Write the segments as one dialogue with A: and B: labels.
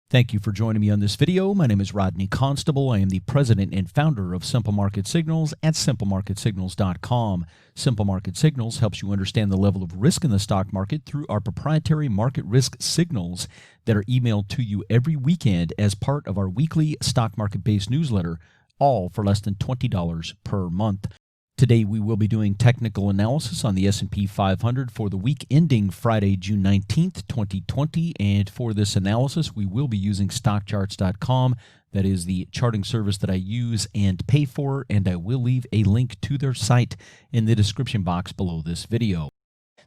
A: Thank you for joining me on this video. My name is Rodney Constable. I am the president and founder of Simple Market Signals at simplemarketsignals.com. Simple Market Signals helps you understand the level of risk in the stock market through our proprietary market risk signals that are emailed to you every weekend as part of our weekly stock market-based newsletter, all for less than $20 per month. Today we will be doing technical analysis on the S&P 500 for the week ending Friday, June 19th, 2020. And for this analysis, we will be using stockcharts.com. That is the charting service that I use and pay for, and I will leave a link to their site in the description box below this video.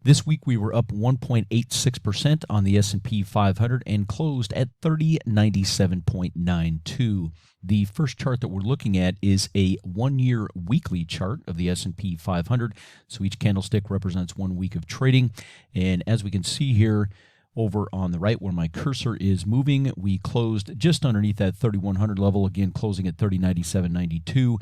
A: This week we were up 1.86% on the S&P 500 and closed at 3097.92. The first chart that we're looking at is a one-year weekly chart of the S&P 500. So each candlestick represents 1 week of trading. And as we can see here over on the right where my cursor is moving, we closed just underneath that 3100 level, again closing at 3097.92.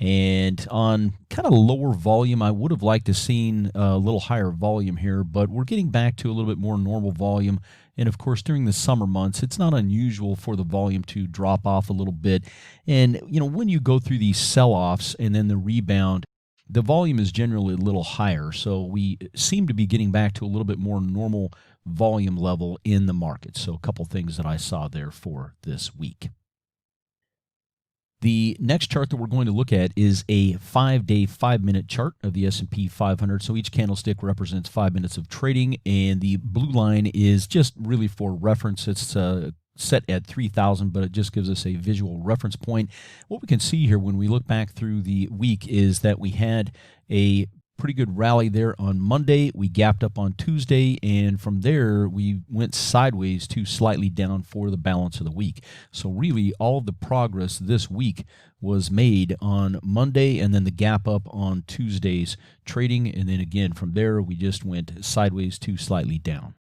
A: And on kind of lower volume, I would have liked to seen a little higher volume here, but we're getting back to a little bit more normal volume. And of course, during the summer months, it's not unusual for the volume to drop off a little bit. And, when you go through these sell-offs and then the rebound, the volume is generally a little higher. So we seem to be getting back to a little bit more normal volume level in the market. So a couple things that I saw there for this week. The next chart that we're going to look at is a 5-day, 5-minute chart of the S&P 500. So each candlestick represents 5 minutes of trading, and the blue line is just really for reference. It's set at 3,000, but it just gives us a visual reference point. What we can see here when we look back through the week is that we had a pretty good rally there on Monday. We gapped up on Tuesday, and from there we went sideways to slightly down for the balance of the week. So really all of the progress this week was made on Monday, and then the gap up on Tuesday's trading, and then again from there we just went sideways to slightly down.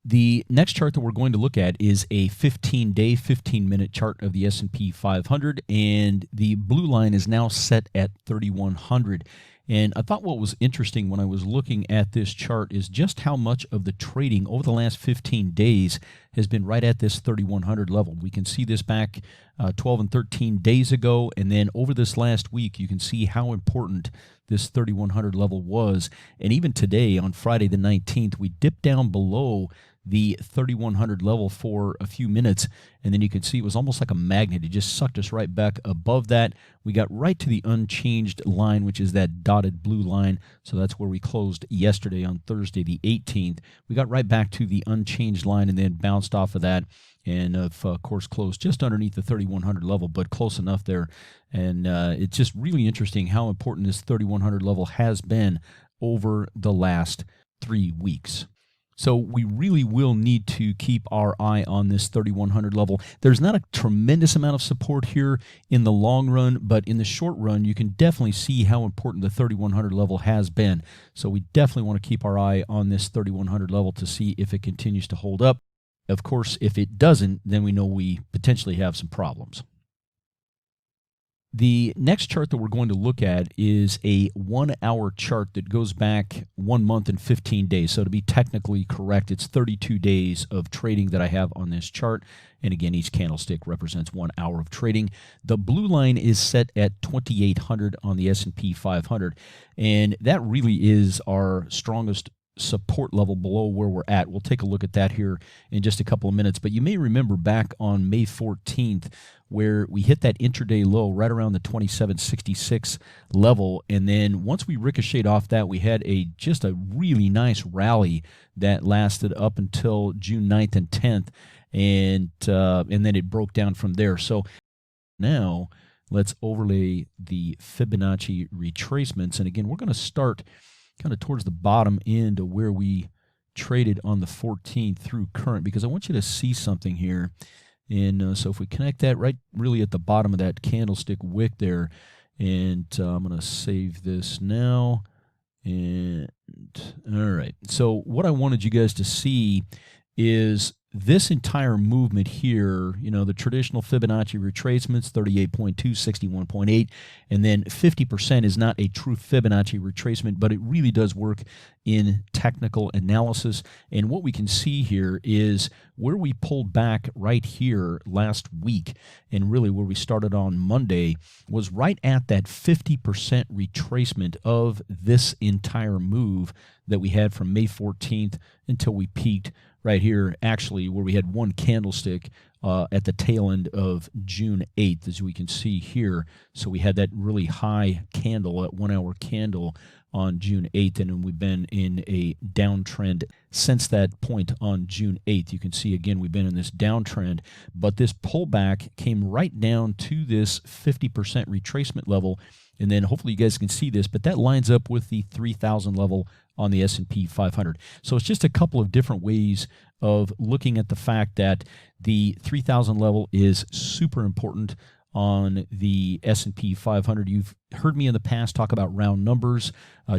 A: The next chart that we're going to look at is a 15-day, 15-minute chart of the S&P 500, and the blue line is now set at 3,100. And I thought what was interesting when I was looking at this chart is just how much of the trading over the last 15 days has been right at this 3,100 level. We can see this back 12 and 13 days ago, and then over this last week, you can see how important this 3,100 level was. And even today, on Friday the 19th, we dipped down below the 3,100 level for a few minutes, and then you can see it was almost like a magnet. It just sucked us right back above that. We got right to the unchanged line, which is that dotted blue line. So that's where we closed yesterday on Thursday the 18th. We got right back to the unchanged line and then bounced off of that, and of course closed just underneath the 3,100 level, but close enough there. And it's just really interesting how important this 3,100 level has been over the last 3 weeks. So we really will need to keep our eye on this 3,100 level. There's not a tremendous amount of support here in the long run, but in the short run, you can definitely see how important the 3,100 level has been. So we definitely want to keep our eye on this 3,100 level to see if it continues to hold up. Of course, if it doesn't, then we know we potentially have some problems. The next chart that we're going to look at is a 1-hour chart that goes back 1 month and 15 days. So to be technically correct, it's 32 days of trading that I have on this chart. And again, each candlestick represents 1 hour of trading. The blue line is set at 2,800 on the S&P 500. And that really is our strongest support level below where we're at. We'll take a look at that here in just a couple of minutes. But you may remember back on May 14th where we hit that intraday low right around the 2766 level, and then once we ricocheted off that, we had just a really nice rally that lasted up until June 9th and 10th, and then it broke down from there. So now let's overlay the Fibonacci retracements, and again we're going to start kind of towards the bottom end of where we traded on the 14th through current, because I want you to see something here. And so if we connect that right really at the bottom of that candlestick wick there, and I'm going to save this now. And all right, so what I wanted you guys to see is this entire movement here, the traditional Fibonacci retracements, 38.2, 61.8, and then 50% is not a true Fibonacci retracement, but it really does work in technical analysis. And what we can see here is where we pulled back right here last week, and really where we started on Monday, was right at that 50% retracement of this entire move that we had from May 14th until we peaked right here, actually, where we had one candlestick at the tail end of June 8th, as we can see here. So we had that really high candle, that 1 hour candle on June 8th, and then we've been in a downtrend since that point on June 8th. You can see, again, we've been in this downtrend, but this pullback came right down to this 50% retracement level, and then hopefully you guys can see this, but that lines up with the 3,000 level on the S&P 500. So it's just a couple of different ways of looking at the fact that the 3,000 level is super important on the S&P 500. You've heard me in the past talk about round numbers.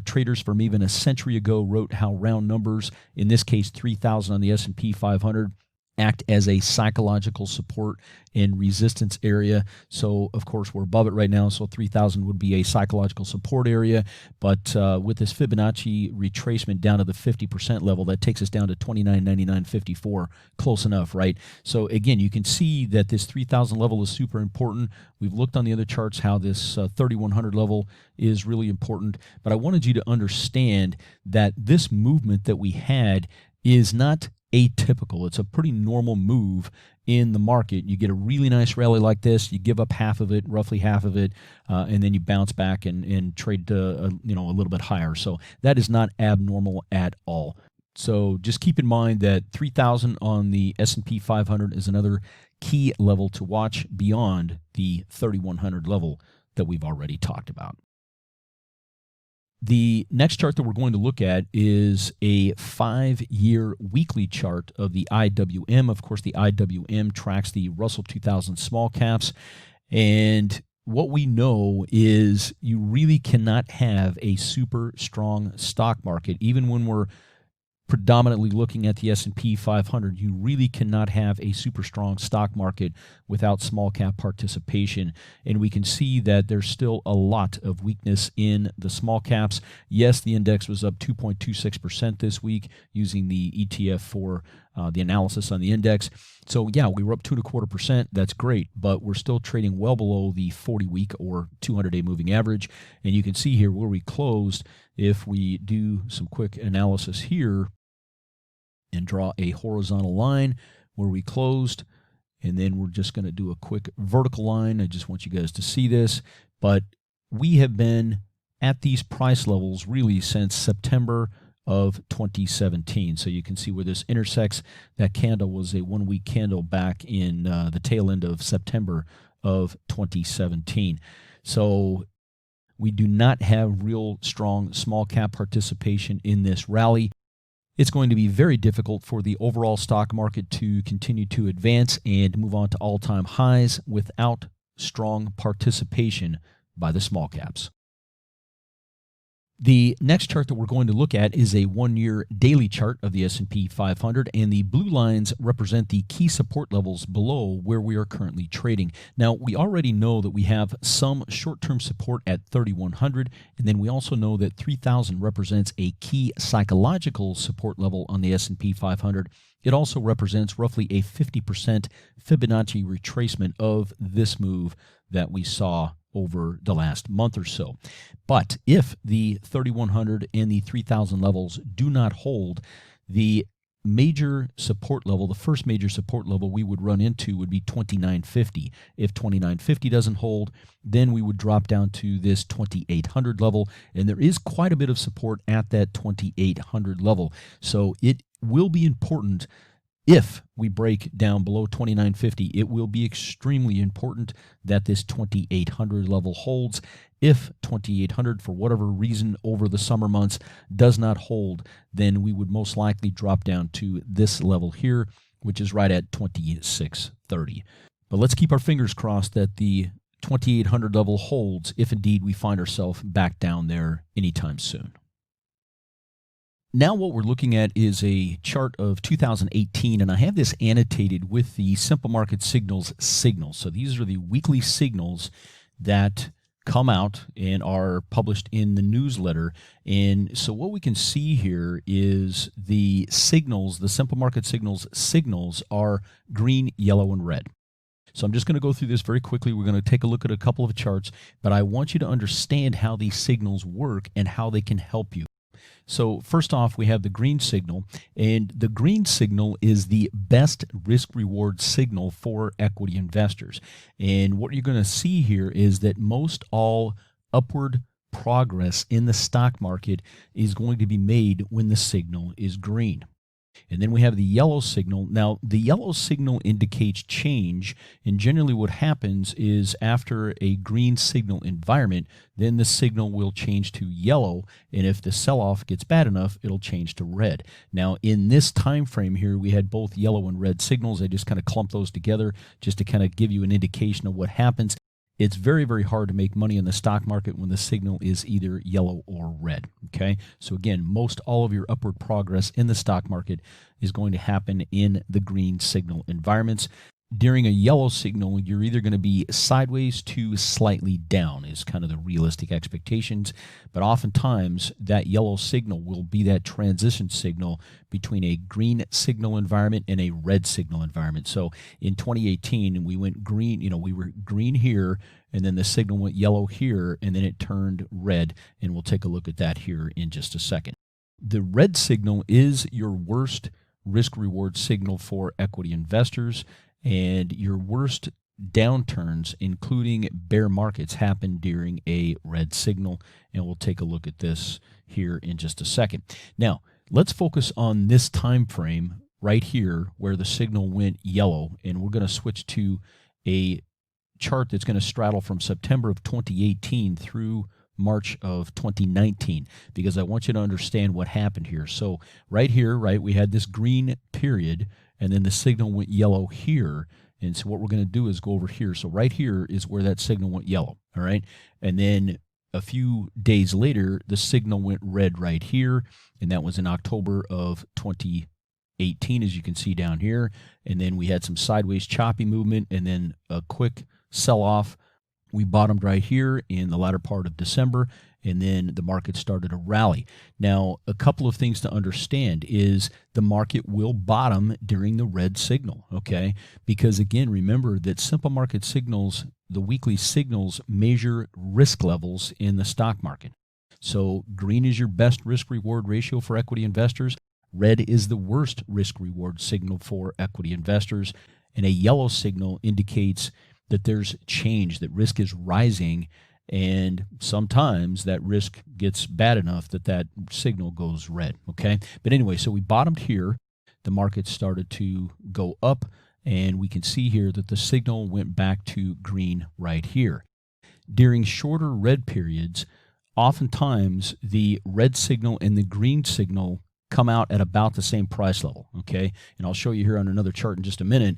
A: Traders from even a century ago wrote how round numbers, in this case 3,000 on the S&P 500, act as a psychological support and resistance area. So, of course, we're above it right now, so 3,000 would be a psychological support area. But with this Fibonacci retracement down to the 50% level, that takes us down to 29.9954. Close enough, right? So, again, you can see that this 3,000 level is super important. We've looked on the other charts how this 3,100 level is really important. But I wanted you to understand that this movement that we had is not atypical. It's a pretty normal move in the market. You get a really nice rally like this, you give up half of it, roughly half of it, and then you bounce back and trade a little bit higher. So that is not abnormal at all. So just keep in mind that 3,000 on the S&P 500 is another key level to watch beyond the 3,100 level that we've already talked about. The next chart that we're going to look at is a 5-year weekly chart of the IWM. Of course, the IWM tracks the Russell 2000 small caps. And what we know is you really cannot have a super strong stock market, even when we're predominantly looking at the S&P 500, you really cannot have a super strong stock market without small cap participation. And we can see that there's still a lot of weakness in the small caps. Yes, the index was up 2.26% this week using the ETF for the analysis on the index. So yeah, we were up 2.25%. That's great, but we're still trading well below the 40-week or 200-day moving average. And you can see here where we closed. If we do some quick analysis here and draw a horizontal line where we closed, and then we're just going to do a quick vertical line. I just want you guys to see this, but we have been at these price levels really since September of 2017. So you can see where this intersects. That candle was a 1-week candle back in the tail end of September of 2017. So we do not have real strong small cap participation in this rally. It's going to be very difficult for the overall stock market to continue to advance and move on to all-time highs without strong participation by the small caps. The next chart that we're going to look at is a 1-year daily chart of the S&P 500, and the blue lines represent the key support levels below where we are currently trading. Now, we already know that we have some short-term support at 3,100, and then we also know that 3,000 represents a key psychological support level on the S&P 500. It also represents roughly a 50% Fibonacci retracement of this move that we saw over the last month or so. But if the 3,100 and the 3,000 levels do not hold, the major support level, the first major support level we would run into would be 2950. If 2950 doesn't hold, then we would drop down to this 2800 level, and there is quite a bit of support at that 2800 level. So it will be important. If we break down below 2950, it will be extremely important that this 2800 level holds. If 2800, for whatever reason, over the summer months does not hold, then we would most likely drop down to this level here, which is right at 2630. But let's keep our fingers crossed that the 2800 level holds if indeed we find ourselves back down there anytime soon. Now what we're looking at is a chart of 2018, and I have this annotated with the Simple Market Signals signals. So these are the weekly signals that come out and are published in the newsletter. And so what we can see here is the signals, the Simple Market signals are green, yellow, and red. So I'm just going to go through this very quickly. We're going to take a look at a couple of charts, but I want you to understand how these signals work and how they can help you. So first off, we have the green signal, and the green signal is the best risk-reward signal for equity investors. And what you're going to see here is that most all upward progress in the stock market is going to be made when the signal is green. And then we have the yellow signal. Now, the yellow signal indicates change, and generally what happens is after a green signal environment, then the signal will change to yellow, and if the sell-off gets bad enough, it'll change to red. Now, in this time frame here, we had both yellow and red signals. I just kind of clumped those together just to kind of give you an indication of what happens. It's very, very hard to make money in the stock market when the signal is either yellow or red, okay? So again, most all of your upward progress in the stock market is going to happen in the green signal environments. During a yellow signal, you're either going to be sideways to slightly down is kind of the realistic expectations, but oftentimes that yellow signal will be that transition signal between a green signal environment and a red signal environment. So in 2018, we went green, we were green here, and then the signal went yellow here, and then it turned red, and we'll take a look at that here in just a second. The red signal is your worst risk-reward signal for equity investors, and your worst downturns, including bear markets, happen during a red signal, and we'll take a look at this here in just a second. Now, let's focus on this time frame right here where the signal went yellow, and we're going to switch to a chart that's going to straddle from September of 2018 through March of 2019, because I want you to understand what happened here. So right here, we had this green period, and then the signal went yellow here. And so what we're going to do is go over here. So right here is where that signal went yellow, all right? And then a few days later, the signal went red right here, and that was in October of 2018, as you can see down here. And then we had some sideways choppy movement, and then a quick sell-off. We bottomed right here in the latter part of December, and then the market started to rally. Now, a couple of things to understand is the market will bottom during the red signal, okay? Because again, remember that simple market signals, the weekly signals, measure risk levels in the stock market. So green is your best risk-reward ratio for equity investors. Red is the worst risk-reward signal for equity investors. And a yellow signal indicates that there's change, that risk is rising, and sometimes that risk gets bad enough that that signal goes red, okay? But anyway, so we bottomed here. The market started to go up, and we can see here that the signal went back to green right here. During shorter red periods, oftentimes the red signal and the green signal come out at about the same price level, okay? And I'll show you here on another chart in just a minute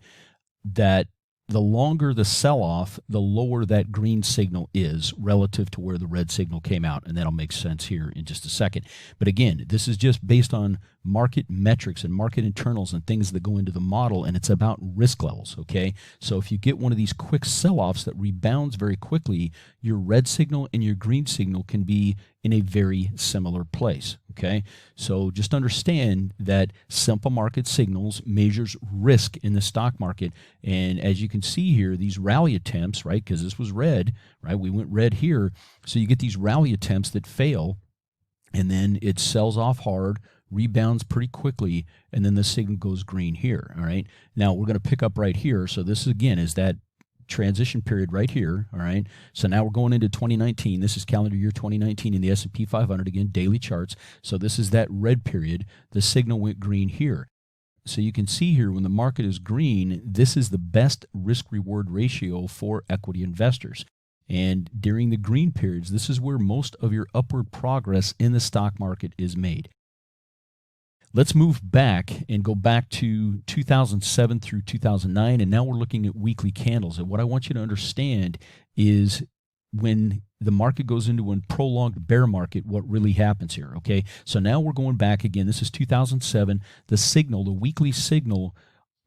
A: that the longer the sell-off, the lower that green signal is relative to where the red signal came out, and that'll make sense here in just a second. But again, this is just based on market metrics and market internals and things that go into the model, and it's about risk levels, okay? So if you get one of these quick sell-offs that rebounds very quickly, your red signal and your green signal can be in a very similar place, okay? So just understand that simple market signals measures risk in the stock market, and as you can see here, these rally attempts, right, because this was red, right, we went red here, so you get these rally attempts that fail, and then it sells off hard, rebounds pretty quickly, and then the signal goes green here, all right? Now, we're going to pick up right here, so this, again, is that transition period right here, all right? So now we're going into 2019. This is calendar year 2019 in the S&P 500, again, daily charts. So this is that red period. The signal went green here. So you can see here when the market is green, this is the best risk-reward ratio for equity investors. And during the green periods, this is where most of your upward progress in the stock market is made. Let's move back and go back to 2007 through 2009, and now we're looking at weekly candles. And what I want you to understand is when the market goes into a prolonged bear market, what really happens here, okay? So now we're going back again. This is 2007. The signal, the weekly signal,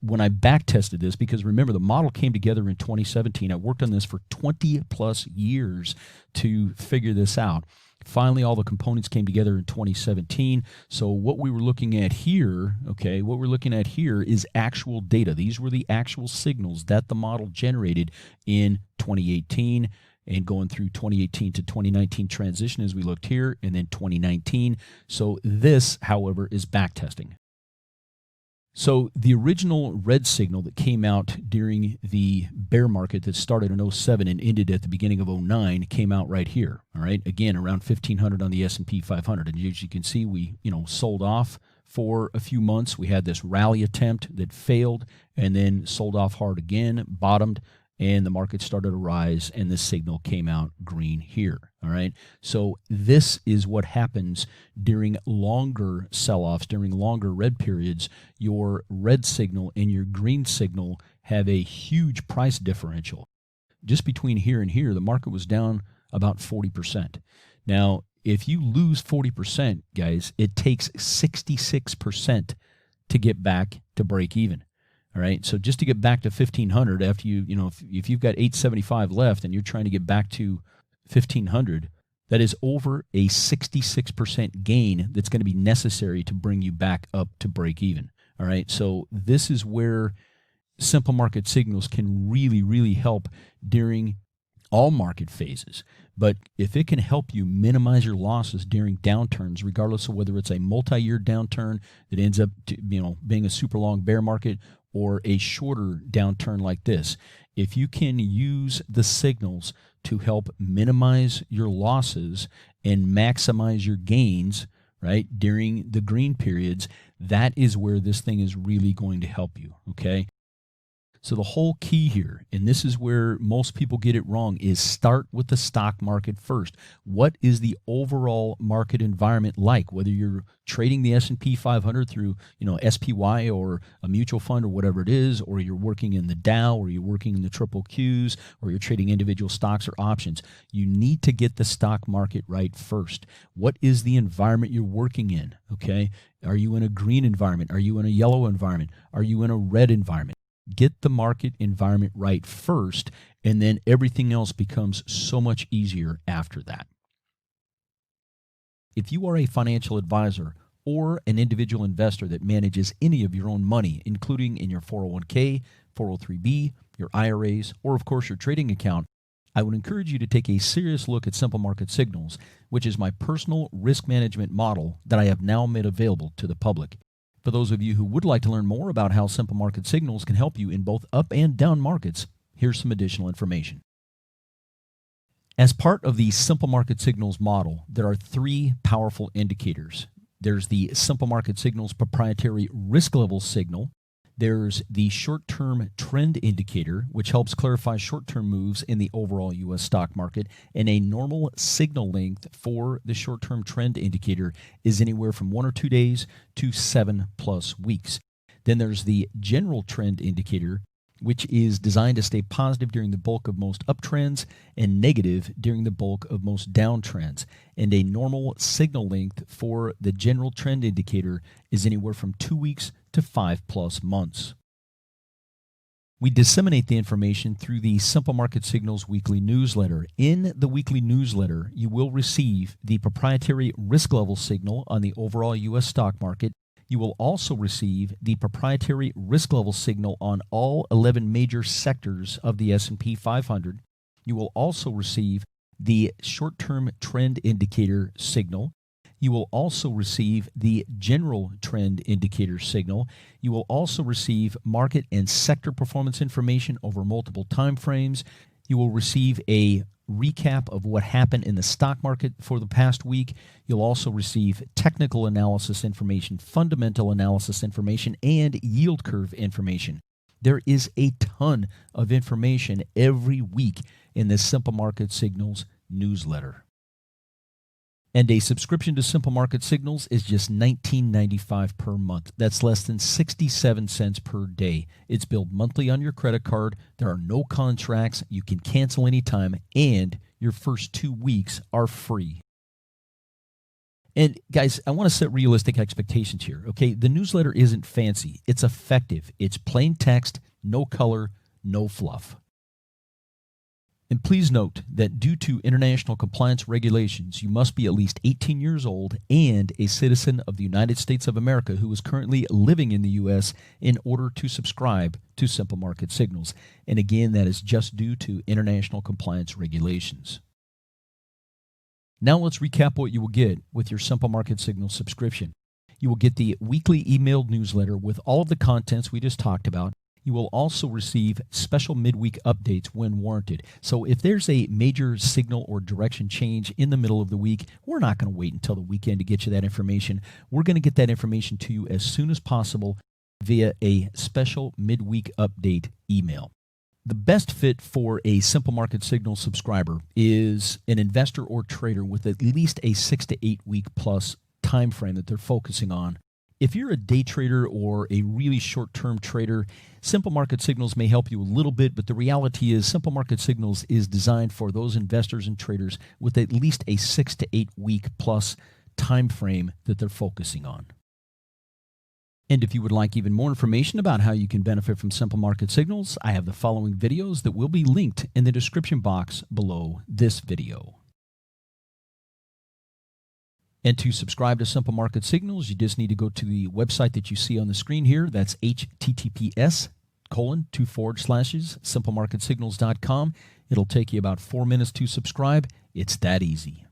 A: when I back tested this, because remember, the model came together in 2017. I worked on this for 20 plus years to figure this out. Finally, all the components came together in 2017. So what we were looking at here, okay, what we're looking at here is actual data. These were the actual signals that the model generated in 2018 and going through 2018 to 2019 transition as we looked here, and then 2019. So this, however, is back testing. So the original red signal that came out during the bear market that started in 07 and ended at the beginning of 09 came out right here, all right? Again, around 1,500 on the S&P 500. And as you can see, we, sold off for a few months. We had this rally attempt that failed and then sold off hard again, bottomed, and the market started to rise, and the signal came out green here, all right? So this is what happens during longer sell-offs, during longer red periods. Your red signal and your green signal have a huge price differential. Just between here and here, the market was down about 40%. Now, if you lose 40%, guys, it takes 66% to get back to break even. All right, so just to get back to 1,500 after if you've got 875 left and you're trying to get back to 1,500, that is over a 66% gain that's going to be necessary to bring you back up to break even. All right, so this is where simple market signals can really, really help during all market phases. But if it can help you minimize your losses during downturns, regardless of whether it's a multi-year downturn that ends up being a super long bear market or a shorter downturn like this, if you can use the signals to help minimize your losses and maximize your gains, right, during the green periods, that is where this thing is really going to help you, okay? So the whole key here, and this is where most people get it wrong, is start with the stock market first. What is the overall market environment like? Whether you're trading the S&P 500 through, SPY or a mutual fund or whatever it is, or you're working in the Dow, or you're working in the triple Qs, or you're trading individual stocks or options, you need to get the stock market right first. What is the environment you're working in, okay? Are you in a green environment? Are you in a yellow environment? Are you in a red environment? Get the market environment right first, and then everything else becomes so much easier after that. If you are a financial advisor or an individual investor that manages any of your own money, including in your 401k, 403b, your IRAs, or of course your trading account, I would encourage you to take a serious look at Simple Market Signals, which is my personal risk management model that I have now made available to the public. For those of you who would like to learn more about how Simple Market Signals can help you in both up and down markets, here's some additional information. As part of the Simple Market Signals model, there are three powerful indicators. There's the Simple Market Signals proprietary risk level signal. There's the short-term trend indicator, which helps clarify short-term moves in the overall U.S. stock market. And a normal signal length for the short-term trend indicator is anywhere from 1 or 2 days to 7+ weeks. Then there's the general trend indicator, which is designed to stay positive during the bulk of most uptrends and negative during the bulk of most downtrends. And a normal signal length for the general trend indicator is anywhere from 2 weeks to 5+ months. We disseminate the information through the Simple Market Signals weekly newsletter. In the weekly newsletter, you will receive the proprietary risk level signal on the overall U.S. stock market. You will also receive the proprietary risk level signal on all 11 major sectors of the S&P 500. You will also receive the short-term trend indicator signal. You will also receive the general trend indicator signal. You will also receive market and sector performance information over multiple time frames. You will receive a recap of what happened in the stock market for the past week. You'll also receive technical analysis information, fundamental analysis information, and yield curve information. There is a ton of information every week in the Simple Market Signals newsletter. And a subscription to Simple Market Signals is just $19.95 per month. That's less than 67 cents per day. It's billed monthly on your credit card. There are no contracts. You can cancel anytime, and Your first 2 weeks are free. And guys, I want to set realistic expectations here, okay? The newsletter isn't fancy. It's effective. It's plain text, no color, no fluff. And please note that due to international compliance regulations, you must be at least 18 years old and a citizen of the United States of America who is currently living in the U.S. in order to subscribe to Simple Market Signals. And again, that is just due to international compliance regulations. Now let's recap what you will get with your Simple Market Signals subscription. You will get the weekly emailed newsletter with all of the contents we just talked about. You will also receive special midweek updates when warranted. So if there's a major signal or direction change in the middle of the week, we're not going to wait until the weekend to get you that information. We're going to get that information to you as soon as possible via a special midweek update email. The best fit for a Simple Market Signals subscriber is an investor or trader with at least a 6 to 8 week plus time frame that they're focusing on. If you're a day trader or a really short-term trader, Simple Market Signals may help you a little bit, but the reality is Simple Market Signals is designed for those investors and traders with at least a 6 to 8 week plus time frame that they're focusing on. And if you would like even more information about how you can benefit from Simple Market Signals, I have the following videos that will be linked in the description box below this video. And to subscribe to Simple Market Signals, you just need to go to the website that you see on the screen here. That's https://simplemarketsignals.com. It'll take you about 4 minutes to subscribe. It's that easy.